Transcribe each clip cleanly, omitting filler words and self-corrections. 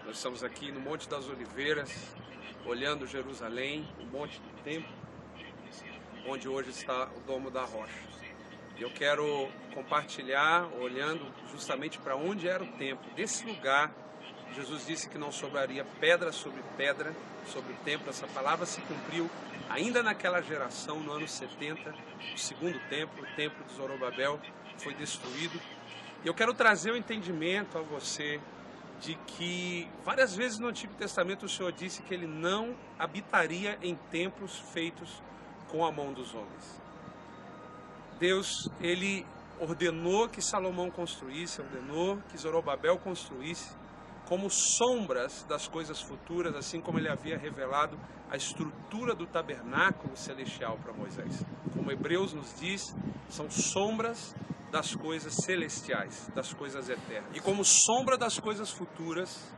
Nós estamos aqui no Monte das Oliveiras, olhando Jerusalém, o monte do templo, onde hoje está o Domo da Rocha. E eu quero compartilhar, olhando justamente para onde era o templo. Desse lugar, Jesus disse que não sobraria pedra sobre o templo. Essa palavra se cumpriu ainda naquela geração, no ano 70, o segundo templo, o templo de Zorobabel, foi destruído. E eu quero trazer o entendimento a você de que várias vezes no Antigo Testamento o Senhor disse que Ele não habitaria em templos feitos com a mão dos homens. Deus, Ele ordenou que Salomão construísse, ordenou que Zorobabel construísse, como sombras das coisas futuras, assim como Ele havia revelado a estrutura do tabernáculo celestial para Moisés. Como Hebreus nos diz, são sombras das coisas celestiais, das coisas eternas. E como sombra das coisas futuras,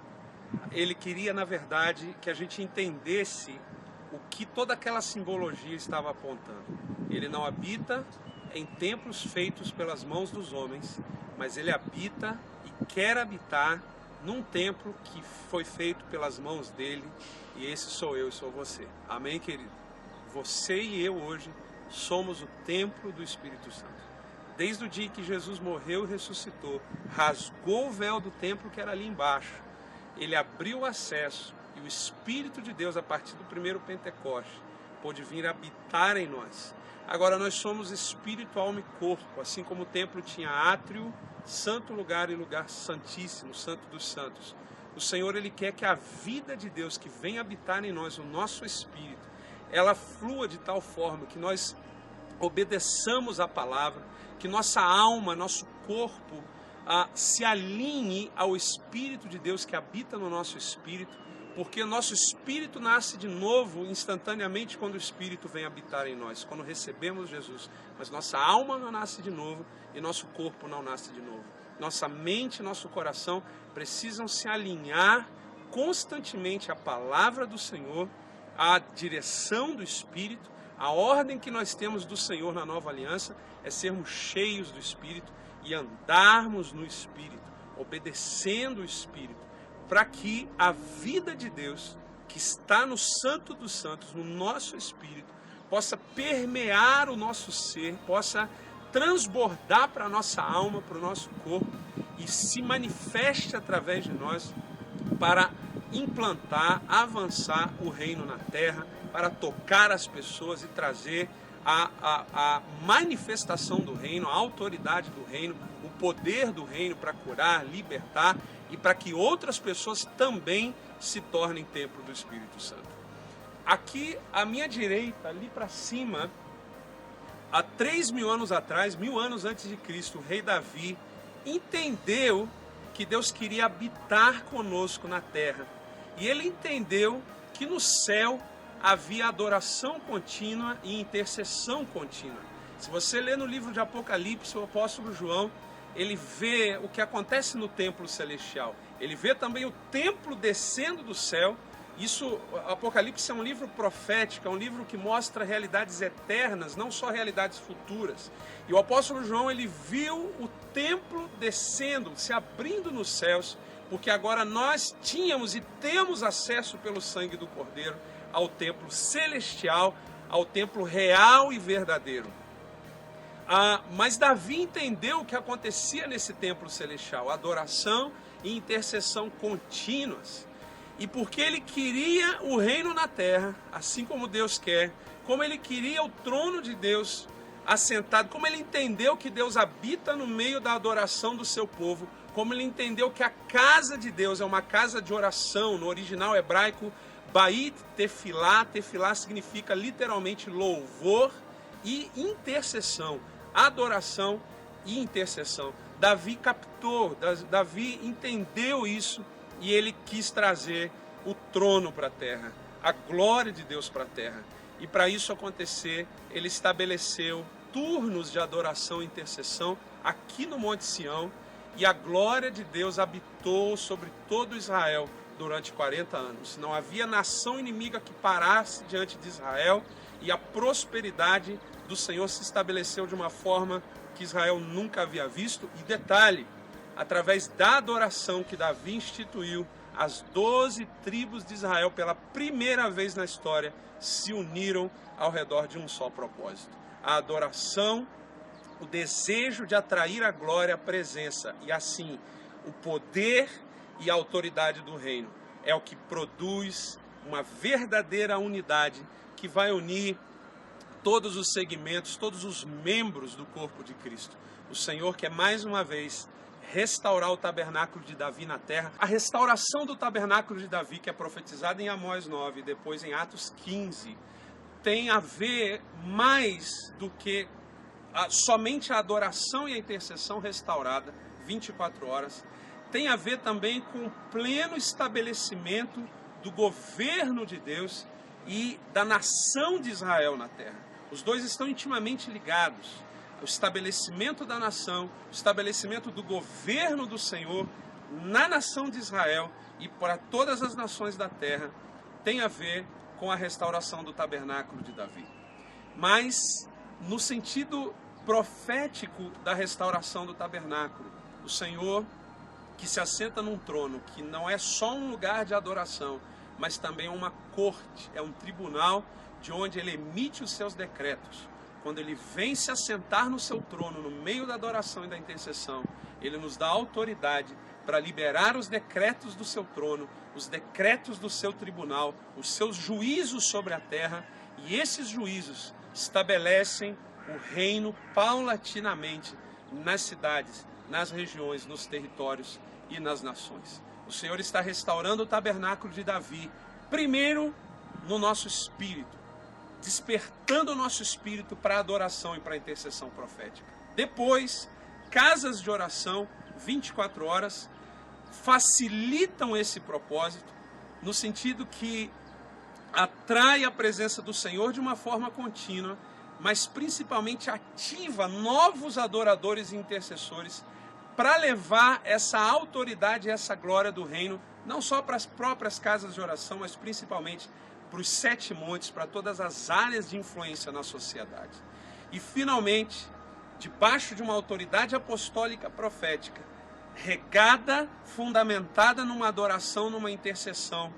Ele queria, na verdade, que a gente entendesse o que toda aquela simbologia estava apontando. Ele não habita em templos feitos pelas mãos dos homens, mas Ele habita e quer habitar num templo que foi feito pelas mãos dele, e esse sou eu e sou você. Amém, querido? Você e eu hoje somos o templo do Espírito Santo. Desde o dia que Jesus morreu e ressuscitou, rasgou o véu do templo que era ali embaixo, Ele abriu o acesso e o Espírito de Deus, a partir do primeiro Pentecoste, pôde vir habitar em nós. Agora nós somos espírito, alma e corpo, assim como o templo tinha átrio, santo lugar e lugar santíssimo, santo dos santos. O Senhor, Ele quer que a vida de Deus que vem habitar em nós, o nosso espírito, ela flua de tal forma que nós obedeçamos a palavra, que nossa alma, nosso corpo se alinhe ao Espírito de Deus que habita no nosso espírito, porque o nosso espírito nasce de novo instantaneamente quando o Espírito vem habitar em nós, quando recebemos Jesus. Mas nossa alma não nasce de novo e nosso corpo não nasce de novo. Nossa mente e nosso coração precisam se alinhar constantemente à palavra do Senhor, à direção do Espírito. A ordem que nós temos do Senhor na nova aliança é sermos cheios do Espírito e andarmos no Espírito, obedecendo o Espírito, para que a vida de Deus, que está no Santo dos Santos, no nosso Espírito, possa permear o nosso ser, possa transbordar para a nossa alma, para o nosso corpo, e se manifeste através de nós para implantar, avançar o reino na terra, para tocar as pessoas e trazer a manifestação do reino, a autoridade do reino, o poder do reino para curar, libertar e para que outras pessoas também se tornem templo do Espírito Santo. Aqui à minha direita, ali para cima, há 3.000 anos atrás, 1000 anos antes de Cristo, o rei Davi entendeu que Deus queria habitar conosco na terra. E ele entendeu que no céu havia adoração contínua e intercessão contínua. Se você ler no livro de Apocalipse, o apóstolo João, ele vê o que acontece no templo celestial. Ele vê também o templo descendo do céu. Isso, Apocalipse é um livro profético, é um livro que mostra realidades eternas, não só realidades futuras. E o apóstolo João, ele viu o templo descendo, se abrindo nos céus, porque agora nós tínhamos e temos acesso pelo sangue do Cordeiro ao templo celestial, ao templo real e verdadeiro. Mas Davi entendeu o que acontecia nesse templo celestial, adoração e intercessão contínuas. E porque ele queria o reino na terra, assim como Deus quer, como ele queria o trono de Deus assentado, como ele entendeu que Deus habita no meio da adoração do seu povo, como ele entendeu que a casa de Deus é uma casa de oração, no original hebraico, Bait Tefilá. Tefilá significa literalmente louvor e intercessão, adoração e intercessão. Davi captou, Davi entendeu isso e ele quis trazer o trono para a terra, a glória de Deus para a terra. E para isso acontecer, ele estabeleceu turnos de adoração e intercessão aqui no Monte Sião, e a glória de Deus habitou sobre todo Israel durante 40 anos. Não havia nação inimiga que parasse diante de Israel, e a prosperidade do Senhor se estabeleceu de uma forma que Israel nunca havia visto. E detalhe, através da adoração que Davi instituiu, as 12 tribos de Israel, pela primeira vez na história, se uniram ao redor de um só propósito: a adoração, o desejo de atrair a glória, a presença, e assim o poder e a autoridade do reino é o que produz uma verdadeira unidade que vai unir todos os segmentos, todos os membros do corpo de Cristo. O Senhor quer mais uma vez restaurar o tabernáculo de Davi na terra. A restauração do tabernáculo de Davi, que é profetizada em Amós 9 e depois em Atos 15, tem a ver mais do que somente a adoração e a intercessão restaurada, 24 horas. Tem a ver também com o pleno estabelecimento do governo de Deus e da nação de Israel na terra. Os dois estão intimamente ligados. O estabelecimento da nação, o estabelecimento do governo do Senhor na nação de Israel e para todas as nações da terra tem a ver com a restauração do tabernáculo de Davi. Mas, no sentido profético da restauração do tabernáculo, o Senhor, que se assenta num trono, que não é só um lugar de adoração, mas também é uma corte, é um tribunal de onde ele emite os seus decretos. Quando ele vem se assentar no seu trono, no meio da adoração e da intercessão, ele nos dá autoridade para liberar os decretos do seu trono, os decretos do seu tribunal, os seus juízos sobre a terra, e esses juízos estabelecem o reino paulatinamente nas cidades, nas regiões, nos territórios e nas nações. O Senhor está restaurando o tabernáculo de Davi, primeiro no nosso espírito, despertando o nosso espírito para a adoração e para a intercessão profética. Depois, casas de oração, 24 horas, facilitam esse propósito, no sentido que atrai a presença do Senhor de uma forma contínua, mas principalmente ativa novos adoradores e intercessores para levar essa autoridade e essa glória do reino, não só para as próprias casas de oração, mas principalmente para os 7 montes, para todas as áreas de influência na sociedade. E finalmente, debaixo de uma autoridade apostólica profética, regada, fundamentada numa adoração, numa intercessão,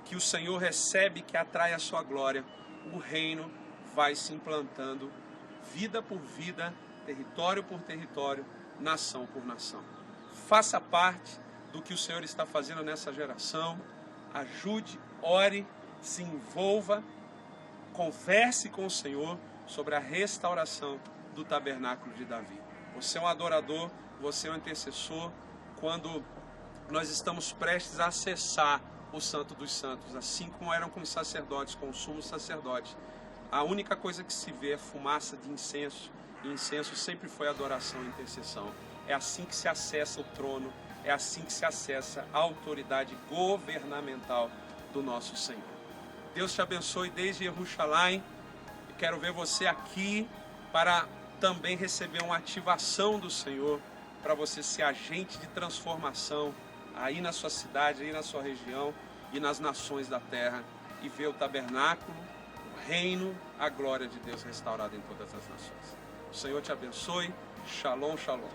que o Senhor recebe, que atrai a sua glória, o reino vai se implantando vida por vida, território por território, nação por nação. Faça parte do que o Senhor está fazendo nessa geração, ajude, ore, se envolva, converse com o Senhor sobre a restauração do tabernáculo de Davi. Você é um adorador, você é um intercessor. Quando nós estamos prestes a acessar o Santo dos Santos, assim como eram com os sacerdotes, com o sumo sacerdote, a única coisa que se vê é fumaça de incenso, e incenso sempre foi adoração e intercessão. É assim que se acessa o trono, é assim que se acessa a autoridade governamental do nosso Senhor. Deus te abençoe desde Jerusalém. Eu quero ver você aqui para também receber uma ativação do Senhor, para você ser agente de transformação aí na sua cidade, aí na sua região e nas nações da terra, e ver o tabernáculo, o reino, a glória de Deus restaurada em todas as nações. O Senhor te abençoe. Shalom, shalom.